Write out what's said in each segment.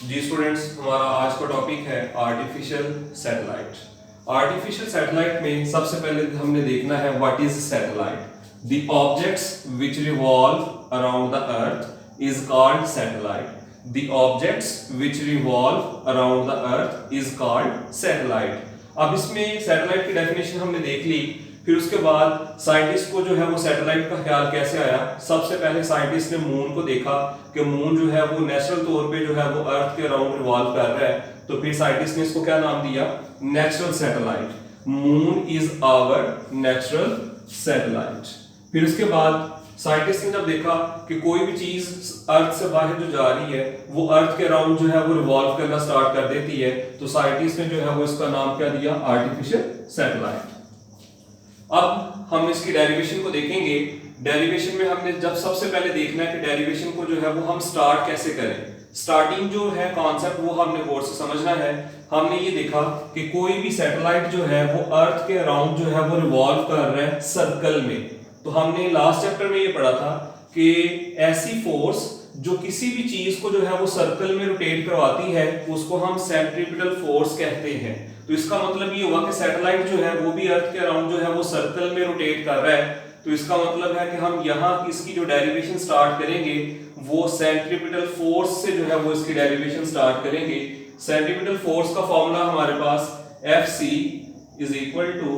जी students, हमारा आज का टॉपिक है आर्टिफिशियल सैटेलाइट। आर्टिफिशियल सैटेलाइट में सबसे पहले हमने देखना है what is satellite. The objects which revolve around the earth is called satellite. The objects which revolve around the earth is called satellite. अब इसमें सैटेलाइट की डेफिनेशन हमने देख ली, फिर उसके बाद साइंटिस्ट को जो है वो सैटेलाइट का ख्याल कैसे आया। सबसे पहले साइंटिस्ट ने मून को देखा कि मून जो है वो नेचुरल तौर पे जो है वो अर्थ के अराउंड रिवॉल्व कर रहा है, तो फिर साइंटिस्ट ने इसको क्या नाम दिया, natural satellite. Moon is our natural satellite. फिर उसके बाद साइंटिस्ट ने जब देखा कि कोई भी चीज अर्थ से बाहर जो जा रही है वो अर्थ के अराउंड जो है वो रिवॉल्व करना स्टार्ट कर देती है, तो साइंटिस्ट ने जो है वो इसका नाम क्या दिया, आर्टिफिशियल सैटेलाइट। अब हम इसकी डेरिवेशन को देखेंगे। डेरिवेशन में हमने जब सबसे पहले देखना है कि डेरिवेशन को जो है वो हम स्टार्ट कैसे करें। स्टार्टिंग जो है कॉन्सेप्ट वो हमने गौर से समझना है। हमने ये देखा कि कोई भी सैटेलाइट जो है वो अर्थ के अराउंड जो है वो रिवॉल्व कर रहा है सर्कल में। तो हमने लास्ट चैप्टर में ये पढ़ा था कि ऐसी फोर्स जो किसी भी चीज को जो है वो सर्कल में रोटेट करवाती है उसको हम सेंट्रीपिटल फोर्स कहते हैं। तो इसका मतलब ये हुआ कि सैटेलाइट जो है वो भी अर्थ के अराउंड जो है वो सर्कल में रोटेट कर रहा है। तो इसका मतलब है कि हम यहाँ इसकी जो डेरिवेशन स्टार्ट करेंगे वो सेंट्रीपिटल फोर्स से जो है वो इसकी डेरिवेशन स्टार्ट करेंगे। सेंट्रीपिटल फोर्स का फॉर्मूला हमारे पास Fc is equal to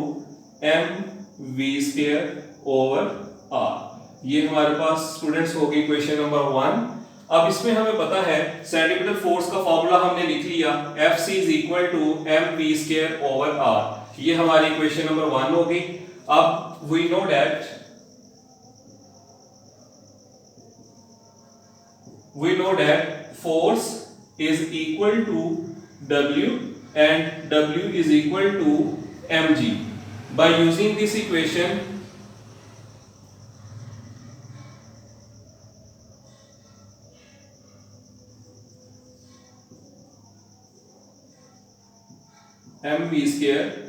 mv²/r। ये हमारे पास स्टूडेंट्स होगी क्वेश्चन नंबर 1। अब इसमें हमें पता है सेंट्रीपिटल फोर्स का फॉर्मूला हमने लिख लिया, Fc is equal to mv²/r। ये हमारी इक्वेशन नंबर 1 होगी। अब we know that force is equal to W and W is equal to mg. By using this equation mv²/r।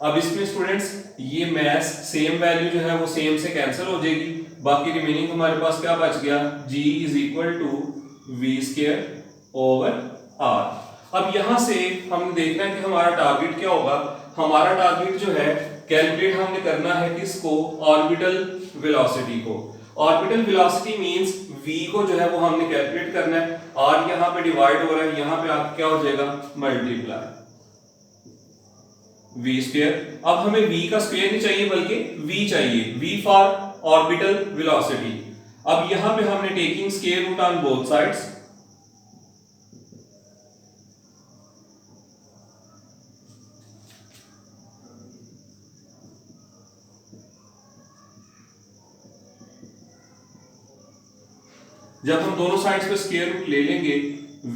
अब इसमें स्टूडेंट्स ये मैस सेम वैल्यू जो है वो सेम से कैंसिल हो जाएगी, बाकी रिमेनिंग हमारे पास क्या बच गया, g is equal to v²/r। अब यहां से हम देखना है कि हमारा टारगेट क्या होगा। हमारा टारगेट जो है कैलकुलेट हमने करना है किसको, ऑर्बिटल वेलोसिटी को। ऑर्बिटल वेलोसिटी मींस v को जो है वो हमने कैलकुलेट करना है, और यहां पे डिवाइड हो रहा है, यहां पे आप क्या हो जाएगा, मल्टीप्लाई v²। अब हमें v का स्क्वायर नहीं चाहिए बल्कि v चाहिए, v फॉर ऑर्बिटल वेलोसिटी। अब यहां पे हमने taking square root on both sides, जब हम दोनों साइड्स पे स्क्वायर रूट ले लेंगे,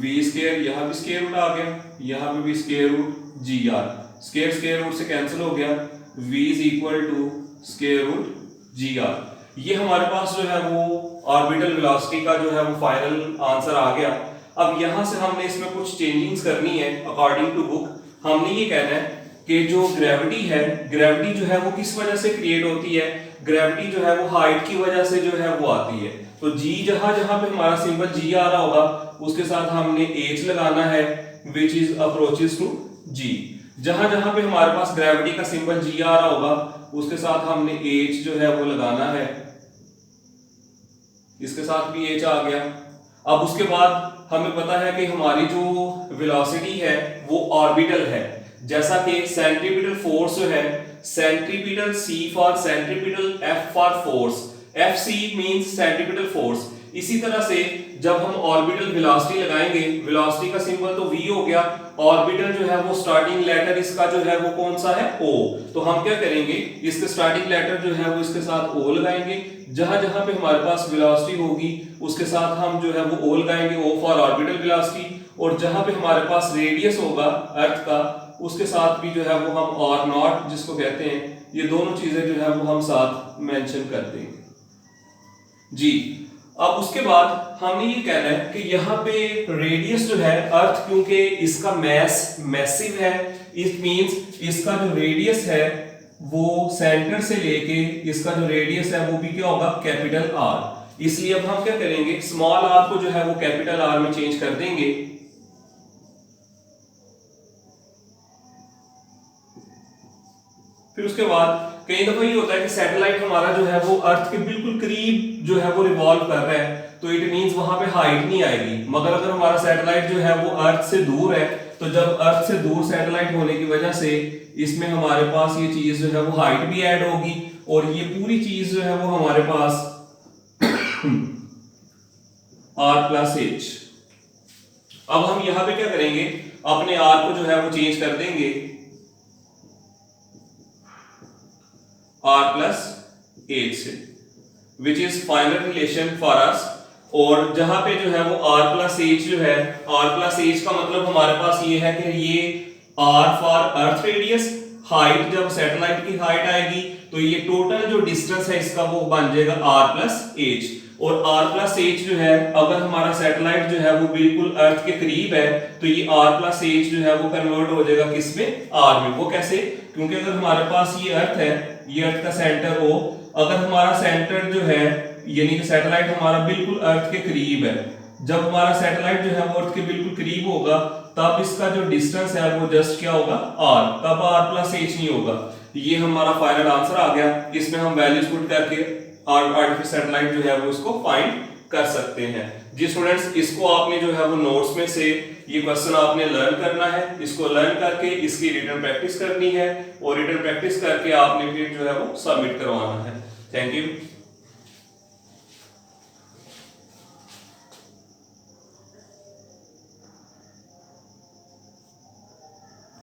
v², यहां भी स्क्वायर रूट आ गया, यहां पे भी square root gr, square root से कैंसिल हो गया, v is equal to square root gr। ये हमारे पास जो है वो ऑर्बिटल वेलोसिटी का जो है वो फाइनल आंसर आ गया। अब यहां से हमने इसमें कुछ चेंजिंग्स करनी है अकॉर्डिंग टू बुक। हमने ये कहना है कि जो ग्रेविटी है, ग्रेविटी जो है वो किस वजह से क्रिएट होती है, ग्रेविटी जो है वो हाइट की वजह से जो है वो आती है। तो g जहां जहां पे हमारा सिंबल g आ रहा होगा उसके साथ हमने h लगाना है, which is approaches to g। जहां जहां पे हमारे पास ग्रेविटी का सिंबल g आ रहा होगा उसके साथ हमने h जो है वो लगाना है, इसके साथ भी h आ गया। अब उसके बाद हमें पता है कि हमारी जो वेलोसिटी है वो ऑर्बिटल है, जैसा कि सेंट्रीपिटल फोर्स जो है, centripetal c for centripetal, f for force, Fc means centripetal force. इसी तरह से जब हम ऑर्बिटल वेलोसिटी लगाएंगे, वेलोसिटी का सिंबल तो v हो गया, ऑर्बिटल जो है वो स्टार्टिंग लेटर इसका जो है वो कौन सा है, o। तो हम क्या करेंगे, इसके स्टार्टिंग लेटर जो है वो इसके साथ o लगाएंगे, जहां जहां पे हमारे पास वेलोसिटी होगी उसके साथ हम जो है वो o लगाएंगे, o फॉर ऑर्बिटल वेलोसिटी। और जहां पे हमारे पास रेडियस होगा अर्थ का उसके साथ भी जो है वो हम r0 जिसको कहते हैं, ये दोनों चीजें जो है वो हम साथ मेंशन कर देंगे जी। अब उसके बाद हमने ये कहना है कि यहाँ पे रेडियस जो है अर्थ, क्योंकि इसका मैस मैसिव है, इट मींस इसका जो रेडियस है वो सेंटर से लेके इसका जो रेडियस है वो भी क्या होगा, कैपिटल R। इसलिए अब हम क्या करेंगे, स्मॉल आर को जो है वो कैपिटल आर में चेंज कर देंगे। फिर उसके बाद कई दफा ये होता है कि सैटेलाइट हमारा जो है वो अर्थ के बिल्कुल करीब जो है वो रिवॉल्व कर रहा है, तो इट मींस वहां पे हाइट नहीं आएगी। मगर अगर हमारा सैटेलाइट जो है वो अर्थ से दूर है, तो जब अर्थ से दूर सैटेलाइट होने की वजह से इसमें हमारे पास ये चीज जो है वो हाइट भी ऐड होगी, और ये पूरी चीज जो है वो हमारे पास r+h। अब हम यहां पे क्या करेंगे, अपने r को जो है वो चेंज कर देंगे r+h से, which is final relation for us. और जहां पे जो है वो r+h जो है, r+h का मतलब हमारे पास ये है कि ये r for earth radius, height जब सैटेलाइट की हाइट आएगी तो ये टोटल जो डिस्टेंस है इसका वो बन जाएगा r+h। और r+h जो है, अगर हमारा सैटेलाइट जो है वो बिल्कुल अर्थ के करीब है, तो ये r+h जो है वो कन्वर्ट हो जाएगा किसमें, r में। वो कैसे, क्योंकि अगर हमारे पास ये अर्थ है, ये अर्थ का सेंटर O, अगर हमारा सेंटर जो है यानी कि सैटेलाइट हमारा बिल्कुल अर्थ के करीब है, जब हमारा सैटेलाइट जो है वो अर्थ के बिल्कुल करीब होगा तब इसका जो डिस्टेंस है वो जस्ट क्या होगा, r, तब r+h नहीं होगा। ये हमारा फाइनल आंसर आ गया। इसमें हम वैल्यूज पुट करके आर्टिफिशियल सैटेलाइट जो है वो इसको फाइंड कर सकते हैं। जी स्टूडेंट्स, इसको आपने जो है वो नोट्स में से ये क्वेश्चन आपने लर्न करना है, इसको लर्न करके इसकी रिटन प्रैक्टिस करनी है, और रिटन प्रैक्टिस करके आपने फिर जो है वो सबमिट करवाना है। Thank you.